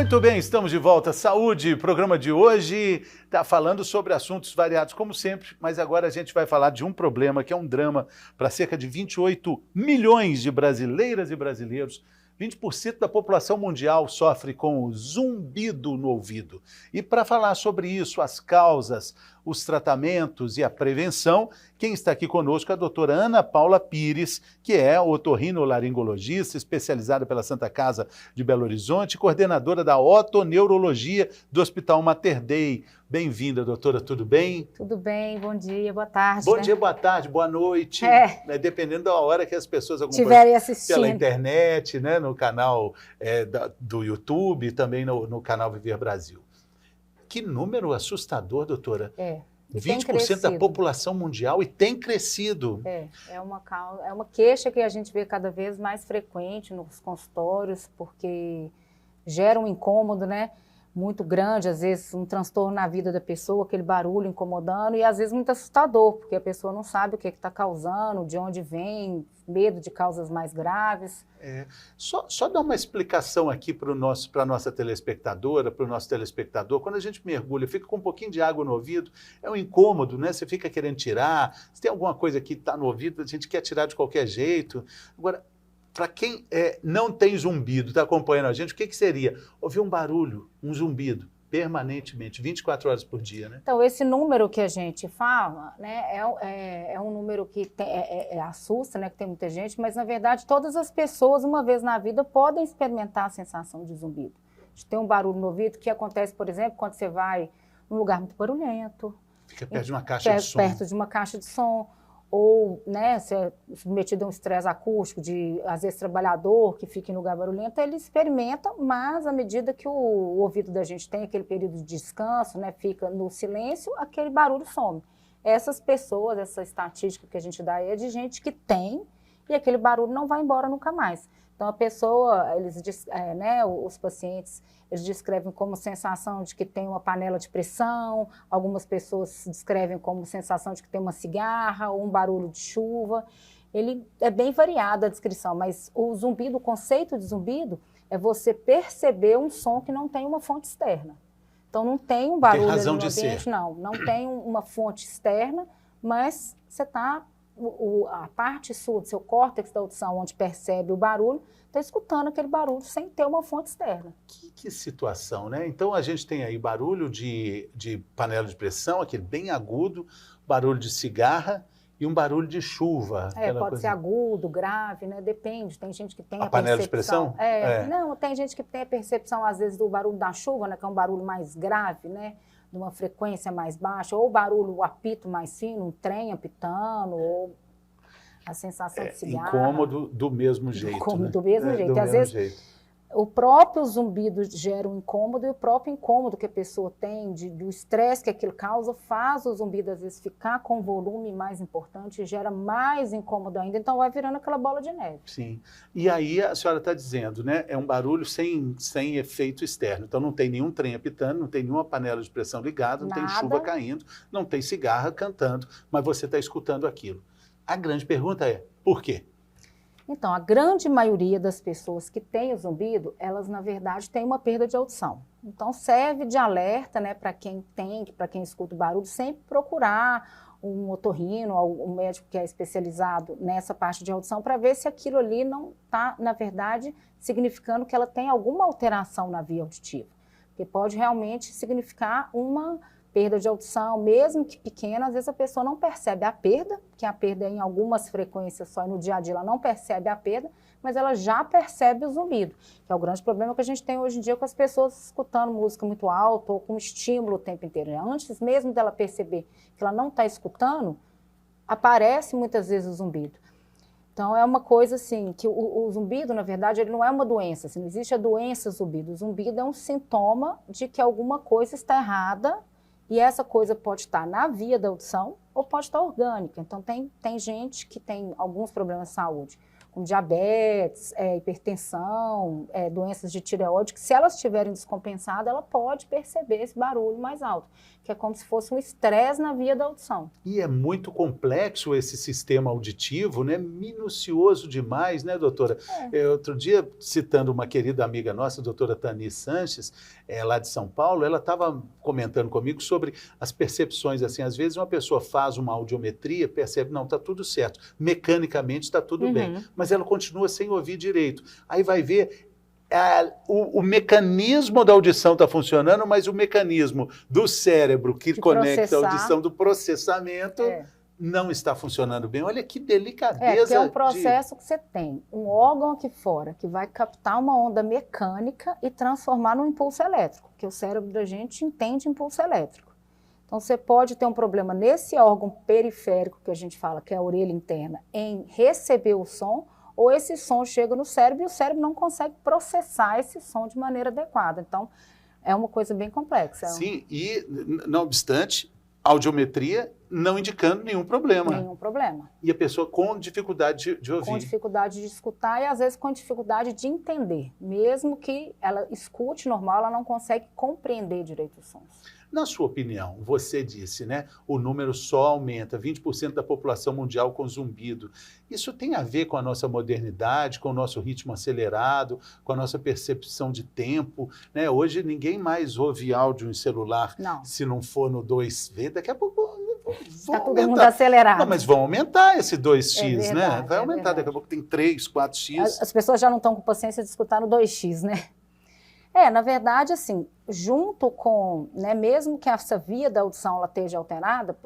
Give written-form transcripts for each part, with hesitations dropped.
Muito bem, estamos de volta. Saúde, programa de hoje está falando sobre assuntos variados, como sempre, mas agora a gente vai falar de um problema que é um drama para cerca de 28 milhões de brasileiras e brasileiros. 20% da população mundial sofre com o zumbido no ouvido. E para falar sobre isso, as causas, os tratamentos e a prevenção, quem está aqui conosco é a doutora Ana Paula Pires, que é otorrinolaringologista, especializada pela Santa Casa de Belo Horizonte, coordenadora da otoneurologia do Hospital Mater Dei. Bem-vinda, doutora, tudo bem? Tudo bem, bom dia, boa tarde. Bom dia, boa tarde, boa noite. Dependendo da hora que as pessoas estiverem assistindo pela internet, né, no canal do YouTube, também no canal Viver Brasil. Que número assustador, doutora. 20% da população mundial e tem crescido. É uma queixa que a gente vê cada vez mais frequente nos consultórios, porque gera um incômodo, né? Muito grande, às vezes um transtorno na vida da pessoa, aquele barulho incomodando, e às vezes muito assustador, porque a pessoa não sabe o que está causando, de onde vem, medo de causas mais graves. Só dar uma explicação aqui para a nossa telespectadora, para o nosso telespectador. Quando a gente mergulha, fica com um pouquinho de água no ouvido, é um incômodo, né? Você fica querendo tirar, se tem alguma coisa que está no ouvido, a gente quer tirar de qualquer jeito. Agora, para quem não tem zumbido, está acompanhando a gente, o que seria? Ouvir um barulho, um zumbido, permanentemente, 24 horas por dia, né? Então, esse número que a gente fala, né, é um número que assusta, né, que tem muita gente, mas, na verdade, todas as pessoas, uma vez na vida, podem experimentar a sensação de zumbido. De ter um barulho no ouvido, que acontece, por exemplo, quando você vai num lugar muito barulhento. Fica perto de uma caixa de som. Perto de uma caixa de som. Ou, né, se é submetido a um estresse acústico, às vezes, trabalhador que fica em lugar barulhento, ele experimenta, mas à medida que o ouvido da gente tem aquele período de descanso, né, fica no silêncio, aquele barulho some. Essas pessoas, essa estatística que a gente dá é de gente que tem e aquele barulho não vai embora nunca mais. Então, a pessoa, os pacientes, eles descrevem como sensação de que tem uma panela de pressão, algumas pessoas descrevem como sensação de que tem uma cigarra ou um barulho de chuva. Ele é bem variado a descrição, mas o zumbido, o conceito de zumbido é você perceber um som que não tem uma fonte externa. Então, não tem um barulho ali no ambiente, não tem uma fonte externa, mas você está... a parte sua do seu córtex da audição, onde percebe o barulho, está escutando aquele barulho sem ter uma fonte externa. Que situação, né? Então a gente tem aí barulho de panela de pressão, aquele bem agudo, barulho de cigarra e um barulho de chuva. Pode ser agudo, grave, né? Depende. Tem gente que tem a panela de pressão? Não, tem gente que tem a percepção, às vezes, do barulho da chuva, né? Que é um barulho mais grave, né? De uma frequência mais baixa, ou o apito mais fino, um trem apitando, ou a sensação de cigarro. Incômodo do mesmo jeito. Incômodo, né? do mesmo jeito. Às vezes, o próprio zumbido gera um incômodo, e o próprio incômodo que a pessoa tem, do estresse que aquilo causa, faz o zumbido, às vezes, ficar com volume mais importante e gera mais incômodo ainda. Então, vai virando aquela bola de neve. Sim. E aí, a senhora está dizendo, né? É um barulho sem efeito externo. Então, não tem nenhum trem apitando, não tem nenhuma panela de pressão ligada, não tem chuva caindo, não tem cigarra cantando, mas você está escutando aquilo. A grande pergunta é, por quê? Então, a grande maioria das pessoas que têm o zumbido, elas, na verdade, têm uma perda de audição. Então, serve de alerta, né, para quem escuta o barulho, sempre procurar um otorrino, um médico que é especializado nessa parte de audição, para ver se aquilo ali não está, na verdade, significando que ela tem alguma alteração na via auditiva. Porque pode realmente significar uma perda de audição, mesmo que pequena, às vezes a pessoa não percebe a perda, que a perda é em algumas frequências só, e no dia a dia ela não percebe a perda, mas ela já percebe o zumbido, que é o grande problema que a gente tem hoje em dia com as pessoas escutando música muito alta ou com estímulo o tempo inteiro. Antes mesmo dela perceber que ela não está escutando, aparece muitas vezes o zumbido. Então, é uma coisa assim, que o zumbido, na verdade, ele não é uma doença, assim, não existe a doença zumbido. O zumbido é um sintoma de que alguma coisa está errada. E essa coisa pode estar na via da audição ou pode estar orgânica. Então, tem gente que tem alguns problemas de saúde com diabetes, hipertensão, doenças de tireoide, que se elas estiverem descompensadas, ela pode perceber esse barulho mais alto, que é como se fosse um estresse na via da audição. E é muito complexo esse sistema auditivo, né? Minucioso demais, né, doutora? Outro dia, citando uma querida amiga nossa, a doutora Tani Sanches, lá de São Paulo, ela estava comentando comigo sobre as percepções, assim, às vezes uma pessoa faz uma audiometria, percebe, não, está tudo certo, mecanicamente está tudo bem, mas ela continua sem ouvir direito. Aí vai ver, o mecanismo da audição está funcionando, mas o mecanismo do cérebro que conecta a audição do processamento não está funcionando bem. Olha que delicadeza. Porque é um processo que você tem um órgão aqui fora que vai captar uma onda mecânica e transformar num impulso elétrico, que o cérebro da gente entende impulso elétrico. Então, você pode ter um problema nesse órgão periférico, que a gente fala que é a orelha interna, em receber o som, ou esse som chega no cérebro e o cérebro não consegue processar esse som de maneira adequada. Então, é uma coisa bem complexa. Sim, e, não obstante, audiometria não indicando nenhum problema. Nenhum problema. E a pessoa com dificuldade de ouvir. Com dificuldade de escutar e, às vezes, com dificuldade de entender. Mesmo que ela escute normal, ela não consegue compreender direito os sons. Na sua opinião, você disse, né? O número só aumenta, 20% da população mundial com zumbido. Isso tem a ver com a nossa modernidade, com o nosso ritmo acelerado, com a nossa percepção de tempo, né? Hoje ninguém mais ouve áudio em celular se não for no 2V. Daqui a pouco está todo mundo acelerado. Não, mas vão aumentar esse 2x, né? Vai aumentar, daqui a pouco tem 3, 4x. As pessoas já não estão com paciência de escutar no 2x, né? Na verdade, assim, junto com, né, mesmo que essa via da audição ela esteja alterada,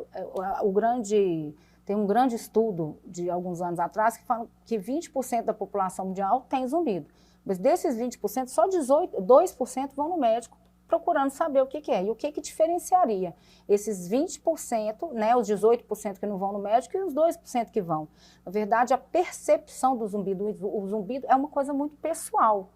tem um grande estudo de alguns anos atrás que fala que 20% da população mundial tem zumbido. Mas desses 20%, só 2% vão no médico procurando saber o que é. E o que diferenciaria esses 20%, né, os 18% que não vão no médico e os 2% que vão. Na verdade, a percepção do zumbido, o zumbido é uma coisa muito pessoal.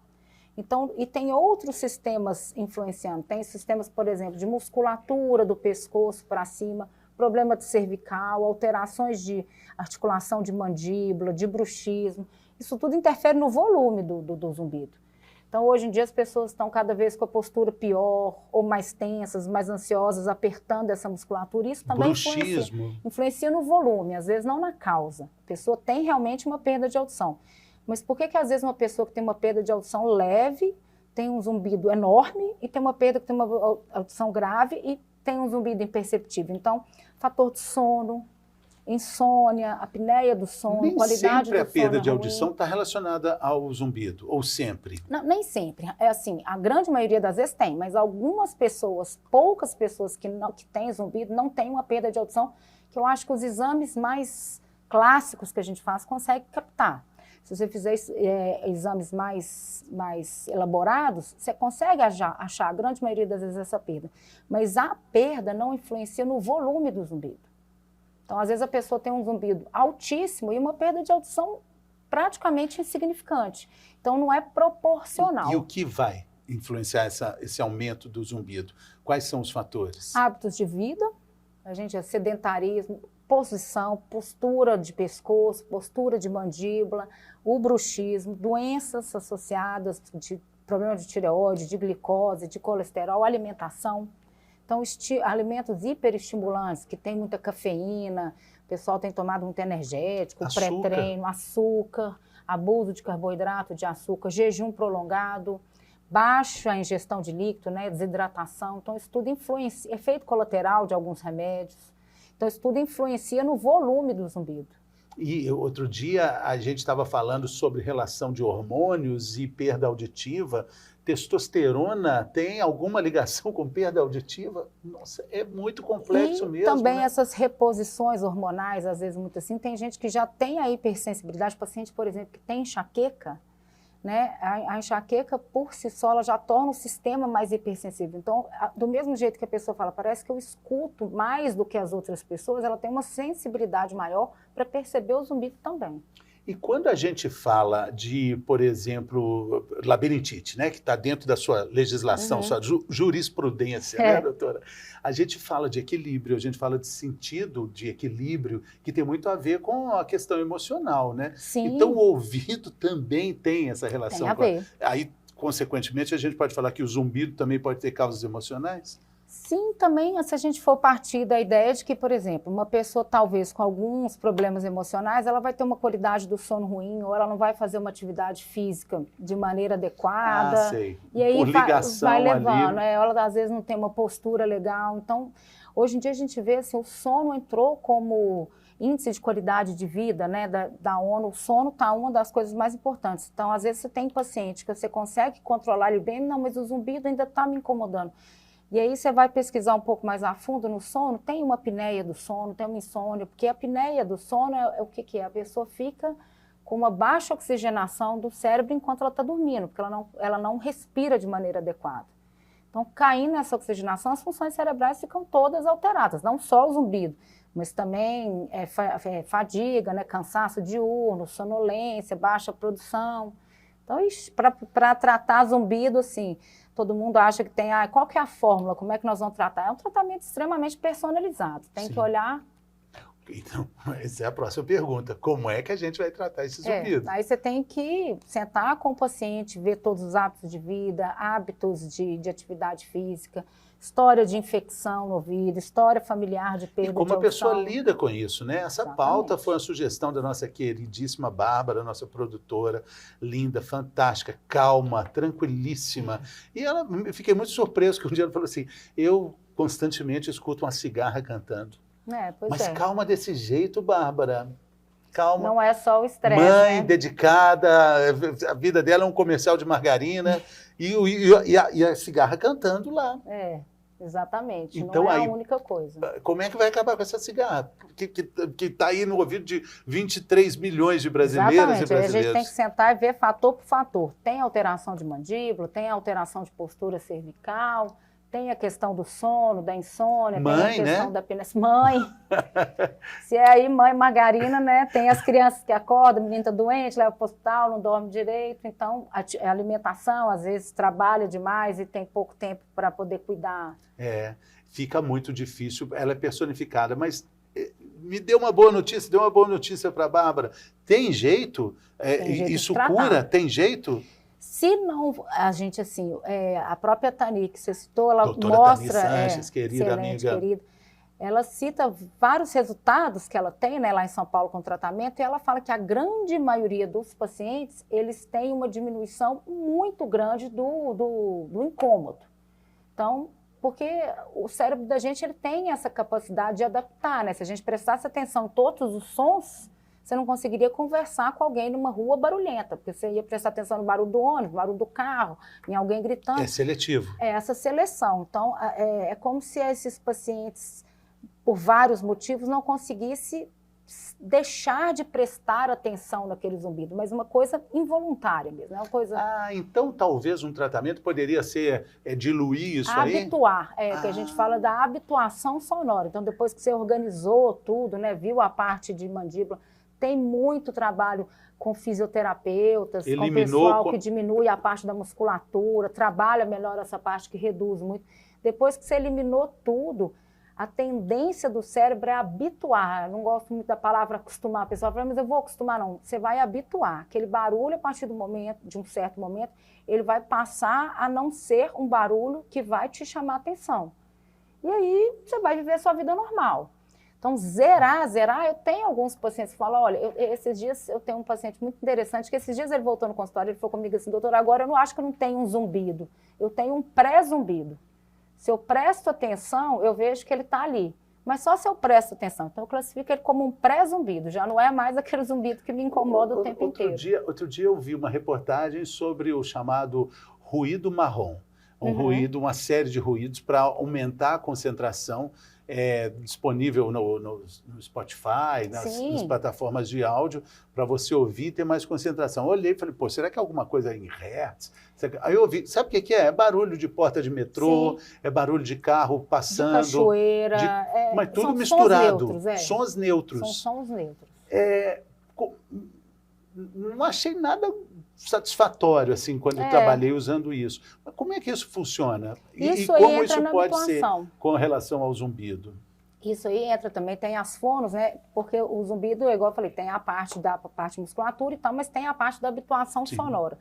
Então, e tem outros sistemas influenciando. Tem sistemas, por exemplo, de musculatura do pescoço para cima, problema de cervical, alterações de articulação de mandíbula, de bruxismo. Isso tudo interfere no volume do zumbido. Então, hoje em dia, as pessoas estão cada vez com a postura pior, ou mais tensas, mais ansiosas, apertando essa musculatura. Isso também influencia no volume, às vezes não na causa. A pessoa tem realmente uma perda de audição. Mas por que às vezes uma pessoa que tem uma perda de audição leve tem um zumbido enorme e tem uma perda que tem uma audição grave e tem um zumbido imperceptível? Então, fator de sono, insônia, apneia do sono, nem qualidade do sono. Nem sempre a perda de audição está relacionada ao zumbido, ou sempre? Não, nem sempre. É assim, a grande maioria das vezes tem, mas algumas pessoas, poucas pessoas que têm zumbido, não têm uma perda de audição, que eu acho que os exames mais clássicos que a gente faz conseguem captar. Se você fizer exames mais elaborados, você consegue achar a grande maioria das vezes essa perda. Mas a perda não influencia no volume do zumbido. Então, às vezes a pessoa tem um zumbido altíssimo e uma perda de audição praticamente insignificante. Então, não é proporcional. E o que vai influenciar esse aumento do zumbido? Quais são os fatores? Hábitos de vida, sedentarismo, posição, postura de pescoço, postura de mandíbula, o bruxismo, doenças associadas de problema de tireoide, de glicose, de colesterol, alimentação. Então, alimentos hiperestimulantes, que tem muita cafeína, o pessoal tem tomado muito energético, pré-treino, açúcar, abuso de carboidrato, de açúcar, jejum prolongado, baixa ingestão de líquido, né, desidratação. Então, isso tudo influencia, efeito colateral de alguns remédios. Então, isso tudo influencia no volume do zumbido. E outro dia a gente estava falando sobre relação de hormônios e perda auditiva. Testosterona tem alguma ligação com perda auditiva? Nossa, é muito complexo mesmo. E também né? essas reposições hormonais, às vezes muito assim. Tem gente que já tem a hipersensibilidade, paciente, por exemplo, que tem enxaqueca, né? A enxaqueca, por si só, ela já torna o sistema mais hipersensível. Então, do mesmo jeito que a pessoa fala, parece que eu escuto mais do que as outras pessoas, ela tem uma sensibilidade maior para perceber o zumbido também. E quando a gente fala de, por exemplo, labirintite, né, que está dentro da sua legislação, sua jurisprudência, né, doutora? A gente fala de equilíbrio, a gente fala de sentido de equilíbrio, que tem muito a ver com a questão emocional, né? Sim. Então, o ouvido também tem essa relação. Tem a ver. Aí, consequentemente, a gente pode falar que o zumbido também pode ter causas emocionais? Sim, também, se a gente for partir da ideia de que, por exemplo, uma pessoa talvez com alguns problemas emocionais, ela vai ter uma qualidade do sono ruim, ou ela não vai fazer uma atividade física de maneira adequada. Sei. E aí Por ligação vai levando, ali. ela às vezes não tem uma postura legal. Então, hoje em dia a gente vê assim, o sono entrou como índice de qualidade de vida, né, da ONU. O sono está uma das coisas mais importantes. Então, às vezes você tem paciente que você consegue controlar ele bem, não, mas o zumbido ainda está me incomodando. E aí você vai pesquisar um pouco mais a fundo no sono, tem uma apneia do sono, tem uma insônia, porque a apneia do sono é o que é? A pessoa fica com uma baixa oxigenação do cérebro enquanto ela está dormindo, porque ela não respira de maneira adequada. Então, caindo nessa oxigenação, as funções cerebrais ficam todas alteradas, não só o zumbido, mas também fadiga, né, cansaço diurno, sonolência, baixa produção. Então, para tratar zumbido, assim, todo mundo acha que tem, qual que é a fórmula, como é que nós vamos tratar? É um tratamento extremamente personalizado, tem que olhar... Então, essa é a próxima pergunta, como é que a gente vai tratar esse zumbido? Aí você tem que sentar com o paciente, ver todos os hábitos de vida, hábitos de atividade física, história de infecção no ouvido, história familiar de perda de audição. E como a pessoa lida com isso, né? Essa pauta foi uma sugestão da nossa queridíssima Bárbara, nossa produtora, linda, fantástica, calma, tranquilíssima. E eu fiquei muito surpreso que um dia ela falou assim, eu constantemente escuto uma cigarra cantando. Mas calma desse jeito, Bárbara. Calma. Não é só o estresse, Mãe, né? dedicada, a vida dela é um comercial de margarina e a cigarra cantando lá. Exatamente, então, não é a única coisa. Como é que vai acabar com essa cigarra? Que está aí no ouvido de 23 milhões de brasileiras e brasileiros. A gente tem que sentar e ver fator por fator. Tem alteração de mandíbula, tem alteração de postura cervical, tem a questão do sono, da insônia, mãe, tem a questão né? da penessa. Mãe! Se é aí mãe margarina, né? Tem as crianças que acordam, o menino está doente, leva para o hospital, não dorme direito. Então, a alimentação, às vezes, trabalha demais e tem pouco tempo para poder cuidar. Fica muito difícil. Ela é personificada, mas me deu uma boa notícia para a Bárbara. Tem jeito? Isso cura? Tem jeito? Se não, a gente assim, a própria Tani, que você citou, ela doutora mostra... Tani Sanches, querida amiga. Querida, ela cita vários resultados que ela tem, né, lá em São Paulo com tratamento, e ela fala que a grande maioria dos pacientes, eles têm uma diminuição muito grande do incômodo. Então, porque o cérebro da gente, ele tem essa capacidade de adaptar, né? Se a gente prestasse atenção em todos os sons, você não conseguiria conversar com alguém numa rua barulhenta, porque você ia prestar atenção no barulho do ônibus, no barulho do carro, em alguém gritando. É seletivo. É essa seleção. Então, é como se esses pacientes, por vários motivos, não conseguissem deixar de prestar atenção naquele zumbido, mas uma coisa involuntária mesmo, é uma coisa... então talvez um tratamento poderia ser diluir isso aí? Habituar, que a gente fala da habituação sonora. Então, depois que você organizou tudo, né, viu a parte de mandíbula, tem muito trabalho com fisioterapeutas, com pessoal que diminui a parte da musculatura, trabalha melhor essa parte que reduz muito. Depois que você eliminou tudo, a tendência do cérebro é habituar. Eu não gosto muito da palavra acostumar. A pessoa fala, mas eu vou acostumar, não. Você vai habituar. Aquele barulho, a partir de um certo momento, ele vai passar a não ser um barulho que vai te chamar a atenção. E aí, você vai viver a sua vida normal. Então, zerar, eu tenho alguns pacientes que falam, olha, esses dias eu tenho um paciente muito interessante, que esses dias ele voltou no consultório, ele falou comigo assim, doutor, agora eu não acho que eu não tenho um zumbido, eu tenho um pré-zumbido. Se eu presto atenção, eu vejo que ele está ali. Mas só se eu presto atenção. Então, eu classifico ele como um pré-zumbido. Já não é mais aquele zumbido que me incomoda o tempo inteiro. Outro dia eu vi uma reportagem sobre o chamado ruído marrom. Ruído, uma série de ruídos para aumentar a concentração disponível no Spotify, nas plataformas de áudio, para você ouvir e ter mais concentração. Eu olhei e falei, será que é alguma coisa em hertz? Aí eu ouvi, sabe o que é? É barulho de porta de metrô, é barulho de carro passando. De cachoeira. Mas tudo misturado. Sons neutros. Sons neutros. São sons neutros. não achei nada satisfatório, assim, quando eu trabalhei usando isso. Mas como é que isso funciona? Isso e aí como entra isso na pode ser habituação. com relação ao zumbido? Isso aí entra também, tem as fonos, né? Porque o zumbido, igual eu falei, tem a parte da parte musculatura e tal, mas tem a parte da habituação Sim. sonora.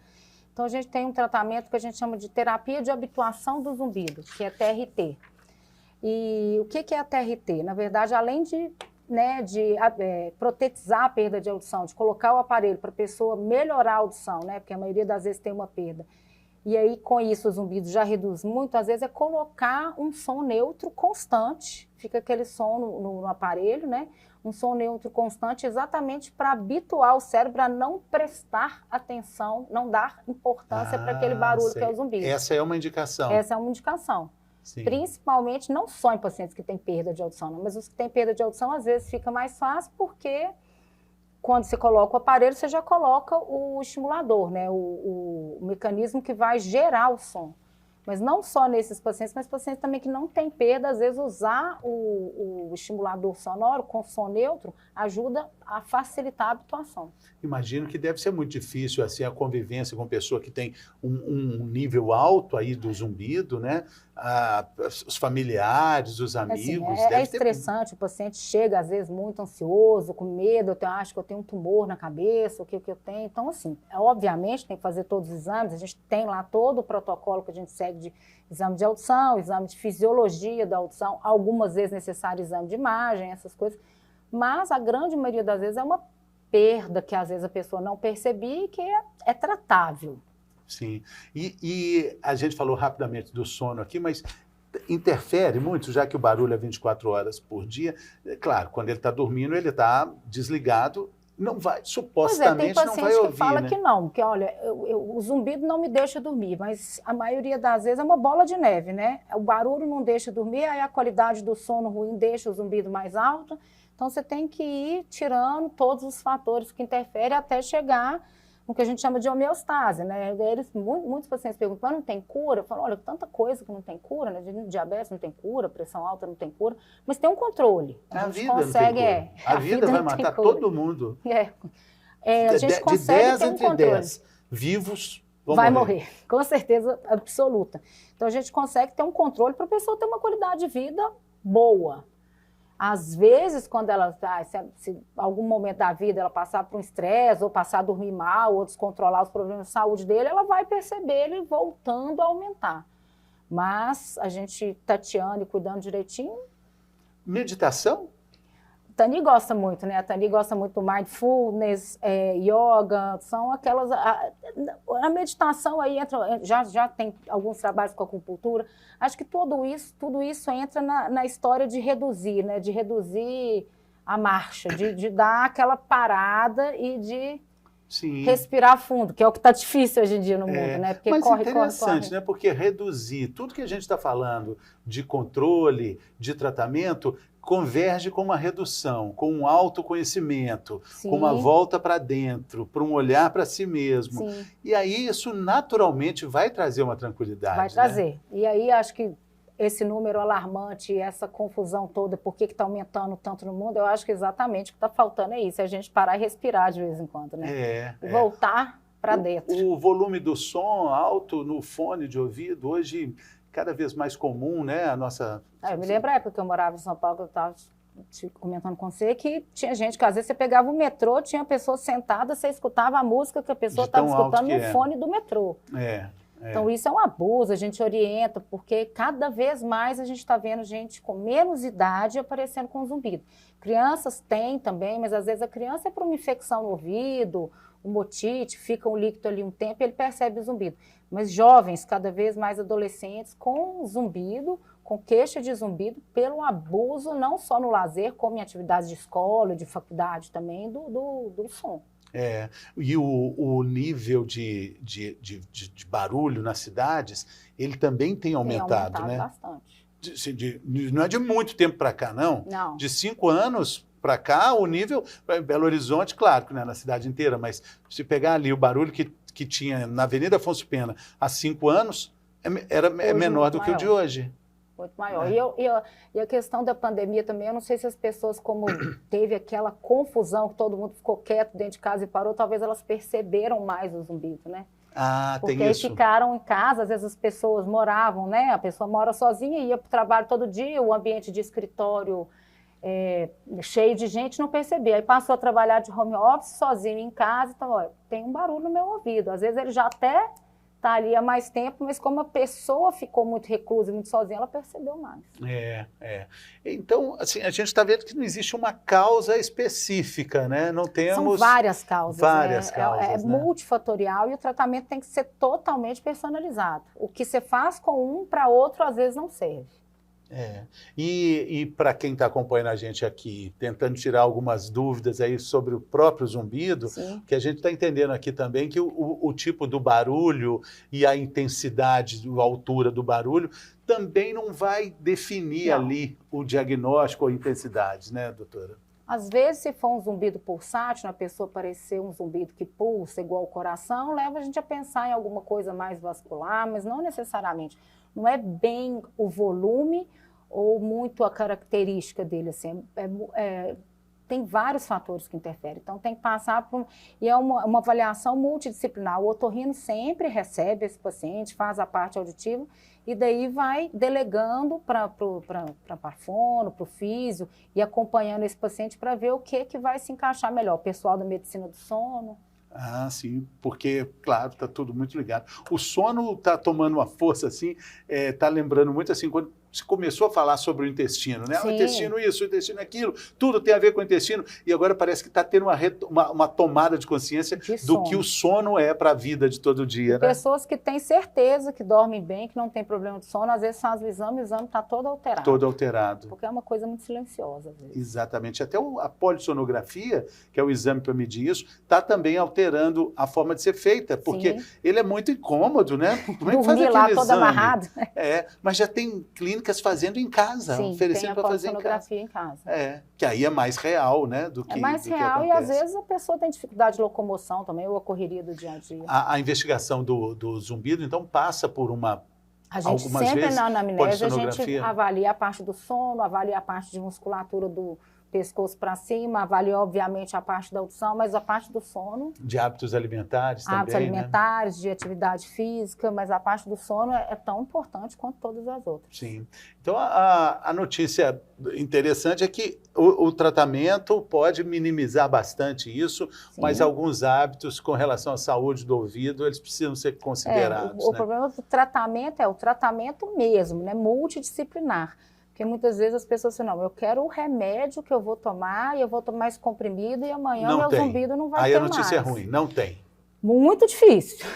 Então a gente tem um tratamento que a gente chama de terapia de habituação do zumbido, que é TRT. E o que é a TRT? Na verdade, além de protetizar a perda de audição, de colocar o aparelho para a pessoa melhorar a audição, né? Porque a maioria das vezes tem uma perda. E aí, com isso, o zumbido já reduz muito. Às vezes, é colocar um som neutro constante. Fica aquele som no aparelho, né? Um som neutro constante exatamente para habituar o cérebro a não prestar atenção, não dar importância para aquele barulho que é o zumbido. Essa é uma indicação. Essa é uma indicação. Sim. Principalmente, não só em pacientes que têm perda de audição, não, mas os que têm perda de audição, às vezes, fica mais fácil porque quando você coloca o aparelho, você já coloca o estimulador, né? O mecanismo que vai gerar o som. Mas não só nesses pacientes, mas pacientes também que não têm perda, às vezes usar o estimulador sonoro com som neutro ajuda a facilitar a habituação. Imagino que deve ser muito difícil assim, a convivência com pessoa que tem um nível alto aí do zumbido, né? Os familiares, os amigos. Assim, é estressante, o paciente chega às vezes muito ansioso, com medo, acho que eu tenho um tumor na cabeça, o que eu tenho. Então, assim, obviamente tem que fazer todos os exames, a gente tem lá todo o protocolo que a gente segue de exame de audição, exame de fisiologia da audição, algumas vezes necessário exame de imagem, essas coisas, mas a grande maioria das vezes é uma perda que às vezes a pessoa não percebia e que é tratável. Sim, e a gente falou rapidamente do sono aqui, mas interfere muito, já que o barulho é 24 horas por dia. Claro, quando ele está dormindo, ele está desligado, não vai, supostamente não vai ouvir. Tem paciente que fala que não, que olha, o zumbido não me deixa dormir, mas a maioria das vezes é uma bola de neve, né? O barulho não deixa dormir, aí a qualidade do sono ruim deixa o zumbido mais alto. Então, você tem que ir tirando todos os fatores que interferem até chegar no que a gente chama de homeostase, né? Muitos pacientes perguntam, mas não tem cura? Eu falo, olha, tanta coisa que não tem cura, né? Diabetes não tem cura, pressão alta não tem cura, mas tem um controle. A gente consegue, a vida vai matar todo mundo. A gente consegue ter um controle. De 10 entre 10 vivos vai morrer, com certeza absoluta. Então, a gente consegue ter um controle para a pessoa ter uma qualidade de vida boa. Às vezes, quando ela, se algum momento da vida ela passar por um estresse, ou passar a dormir mal, ou descontrolar os problemas de saúde dele, ela vai perceber ele voltando a aumentar. Mas a gente tateando e cuidando direitinho. Meditação? Tani gosta muito, né? A Tani gosta muito do mindfulness, yoga, são aquelas... A meditação aí entra, já tem alguns trabalhos com acupuntura. Acho que tudo isso entra na história de reduzir, né? De reduzir a marcha, de dar aquela parada e de respirar fundo, que é o que está difícil hoje em dia no mundo, né? Porque mas interessante, né? Porque reduzir tudo que a gente está falando de controle, de tratamento, converge com uma redução, com um autoconhecimento, com uma volta para dentro, para um olhar para si mesmo. Sim. E aí isso naturalmente vai trazer uma tranquilidade. Vai trazer. E aí acho que esse número alarmante, essa confusão toda, por que está aumentando tanto no mundo, eu acho que exatamente o que está faltando é isso, é a gente parar e respirar de vez em quando, né? E voltar para dentro. O volume do som alto no fone de ouvido, hoje cada vez mais comum, né? A nossa... Eu me lembro a época que eu morava em São Paulo, que eu estava comentando com você, que tinha gente que às vezes você pegava o metrô, tinha pessoa sentada, você escutava a música que a pessoa estava escutando no fone do metrô. Então isso é um abuso, a gente orienta, porque cada vez mais a gente está vendo gente com menos idade aparecendo com zumbido. Crianças têm também, mas às vezes a criança é por uma infecção no ouvido, uma otite, fica um líquido ali um tempo e ele percebe o zumbido. Mas jovens, cada vez mais adolescentes, com zumbido, com queixa de zumbido, pelo abuso, não só no lazer, como em atividades de escola, de faculdade também, do som. E o nível de barulho nas cidades, ele também tem aumentado, né? Bastante. Não é de muito tempo para cá, não. Não. De 5 anos para cá, o nível... Belo Horizonte, claro que não é na cidade inteira, mas se pegar ali o barulho que tinha na Avenida Afonso Pena há 5 anos, é menor do que o de hoje. Muito maior. E a questão da pandemia também, eu não sei se as pessoas, como teve aquela confusão, que todo mundo ficou quieto dentro de casa e parou, talvez elas perceberam mais o zumbido, né? Ah, porque tem aí isso. ficaram em casa, às vezes as pessoas moravam, né? A pessoa mora sozinha, ia para o trabalho todo dia, o ambiente de escritório cheio de gente, não percebia. Aí passou a trabalhar de home office, sozinho em casa, então, olha, tem um barulho no meu ouvido. Às vezes ele já até está ali há mais tempo, mas como a pessoa ficou muito reclusa e muito sozinha, ela percebeu mais. Então, assim, a gente está vendo que não existe uma causa específica, né? Não temos... São várias causas. Várias né? causas, né? Multifatorial e o tratamento tem que ser totalmente personalizado. O que você faz com um para outro, às vezes, não serve. E para quem está acompanhando a gente aqui, tentando tirar algumas dúvidas aí sobre o próprio zumbido, Sim. que a gente está entendendo aqui também que o tipo do barulho e a intensidade, a altura do barulho também não vai definir ali o diagnóstico ou a intensidade, né, doutora? Às vezes, se for um zumbido pulsátil, a pessoa parecer um zumbido que pulsa igual o coração, leva a gente a pensar em alguma coisa mais vascular, mas não necessariamente. Não é bem o volume ou muito a característica dele, assim, tem vários fatores que interferem, então tem que passar por e é uma avaliação multidisciplinar. O otorrino sempre recebe esse paciente, faz a parte auditiva e daí vai delegando para a fono, para o físio e acompanhando esse paciente para ver o que vai se encaixar melhor. O pessoal da medicina do sono. Ah, sim, porque, claro, está tudo muito ligado. O sono está tomando uma força, assim, está lembrando muito, assim, quando se começou a falar sobre o intestino, né? O intestino isso, o intestino aquilo, tudo tem a ver com o intestino, e agora parece que está tendo uma tomada de consciência do que o sono é para a vida de todo dia, né? Pessoas que têm certeza que dormem bem, que não tem problema de sono, às vezes faz o exame está todo alterado. Todo alterado. Porque é uma coisa muito silenciosa, às vezes. Exatamente. Até a polissonografia, que é o exame para medir isso, está também alterando a forma de ser feita, porque ele é muito incômodo, né? Como é que faz aquele lá exame? todo amarrado. Mas já tem clínicas fazendo em casa, oferecendo para fazer em casa. Em casa. Que aí é mais real, né? Do que, é mais real e às vezes a pessoa tem dificuldade de locomoção também, ou a correria do dia a dia. A investigação do zumbido, então, passa por a gente sempre na anamnese, a gente avalia a parte do sono, avalia a parte de musculatura do pescoço para cima, avalia obviamente a parte da audição, mas a parte do sono... De hábitos alimentares também, hábitos alimentares, de atividade física, mas a parte do sono é tão importante quanto todas as outras. Sim. Então, a notícia interessante é que o tratamento pode minimizar bastante isso, mas alguns hábitos com relação à saúde do ouvido, eles precisam ser considerados. O problema do tratamento é o tratamento mesmo, né, multidisciplinar. Porque muitas vezes as pessoas dizem, não, eu quero o remédio que eu vou tomar, e eu vou tomar esse comprimido, e amanhã meu zumbido não vai ter mais. Aí a notícia é ruim, não tem. Muito difícil.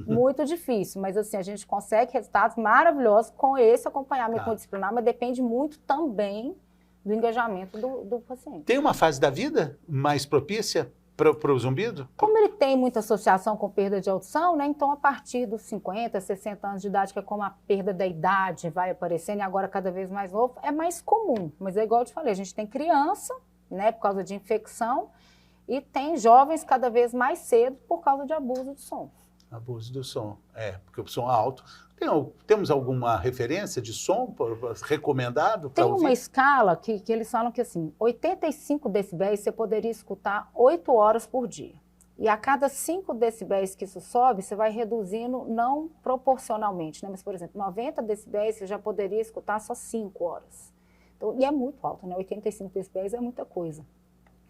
Muito difícil, mas assim, a gente consegue resultados maravilhosos com esse acompanhamento multidisciplinar, mas depende muito também do engajamento do paciente. Tem uma fase da vida mais propícia para o zumbido? Como ele tem muita associação com perda de audição, né? Então a partir dos 50, 60 anos de idade, que é como a perda da idade vai aparecendo, e agora cada vez mais novo, é mais comum. Mas é igual eu te falei, a gente tem criança, né, por causa de infecção, e tem jovens cada vez mais cedo por causa de abuso de som. Abuso do som, porque o som alto. Temos alguma referência de som recomendado para ouvir? Tem uma escala que eles falam que assim, 85 decibéis você poderia escutar 8 horas por dia. E a cada 5 decibéis que isso sobe, você vai reduzindo não proporcionalmente, né? Mas, por exemplo, 90 decibéis você já poderia escutar só 5 horas. Então, e é muito alto, né? 85 decibéis é muita coisa.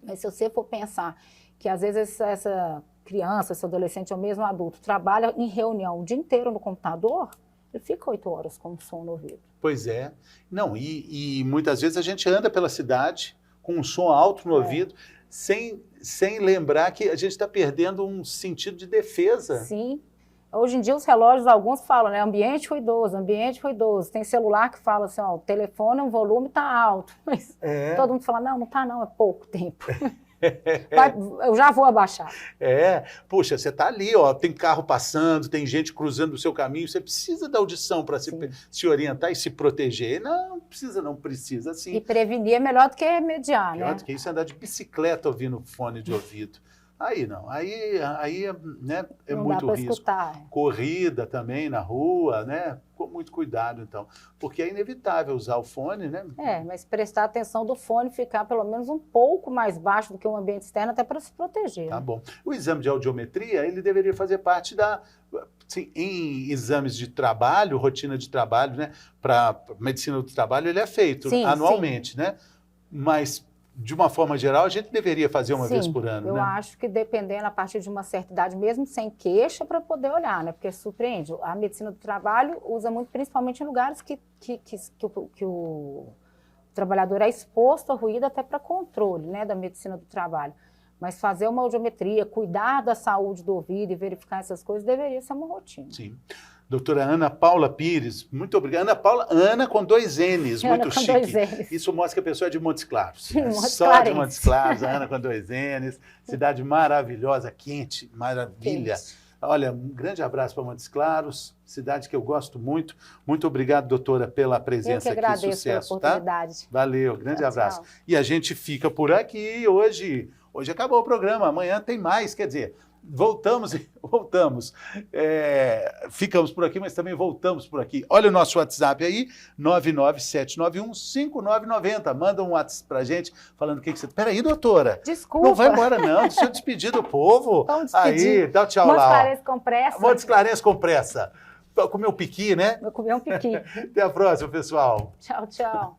Mas se você for pensar que às vezes essa criança, esse adolescente ou mesmo adulto trabalha em reunião o dia inteiro no computador, ele fica 8 horas com som no ouvido. Pois é. Não, e muitas vezes a gente anda pela cidade com um som alto no ouvido, sem lembrar que a gente está perdendo um sentido de defesa. Sim. Hoje em dia os relógios, alguns falam, né, ambiente ruidoso, ambiente ruidoso. Tem celular que fala assim, ó, o telefone, o volume está alto. Mas todo mundo fala, não está não, é pouco tempo. Eu já vou abaixar. Puxa, você está ali, ó, tem carro passando, tem gente cruzando o seu caminho, você precisa da audição para se orientar e se proteger. Não precisa sim. E prevenir é melhor do que remediar, melhor do que isso é andar de bicicleta ouvindo fone de ouvido. Aí não, aí né, é Não muito dá para risco. escutar. Corrida também na rua, né? Com muito cuidado, então. Porque é inevitável usar o fone, né? Mas prestar atenção do fone ficar pelo menos um pouco mais baixo do que o ambiente externo, até para se proteger. Tá né? bom. O exame de audiometria, ele deveria fazer parte da... Sim, em exames de trabalho, rotina de trabalho, né? Para medicina do trabalho, ele é feito Sim, anualmente, né? Mas, de uma forma geral, a gente deveria fazer uma vez por ano, eu né? acho que dependendo a partir de uma certa idade, mesmo sem queixa, para poder olhar, né? Porque surpreende. A medicina do trabalho usa muito, principalmente em lugares que o trabalhador é exposto a ruído até para controle, né, da medicina do trabalho. Mas fazer uma audiometria, cuidar da saúde do ouvido e verificar essas coisas deveria ser uma rotina. Sim. Doutora Ana Paula Pires, muito obrigada. Ana com 2 N's, Ana muito com chique. 2 N's. Isso mostra que a pessoa é de Montes Claros. De Montes Só Clarense. de Montes Claros, a Ana com 2 N's. Cidade maravilhosa, quente, maravilha. Quente. Olha, um grande abraço para Montes Claros, cidade que eu gosto muito. Muito obrigado, doutora, pela presença aqui. Eu que agradeço Sucesso, pela oportunidade. Tá? Valeu, grande Tchau, abraço. tchau. E a gente fica por aqui hoje. Hoje acabou o programa, amanhã tem mais, quer dizer, voltamos. Ficamos por aqui, mas também voltamos por aqui. Olha o nosso WhatsApp aí, 997915990. Manda um WhatsApp pra gente falando o que você... Peraí, doutora. Desculpa. Não vai embora não, deixa eu despedir do povo. Vamos despedir. Aí, dá o tchau Montes lá. Clarense com pressa. Montes Clarense com pressa. Comeu piqui, né? Vou comer um piqui. Até a próxima, pessoal. Tchau, tchau.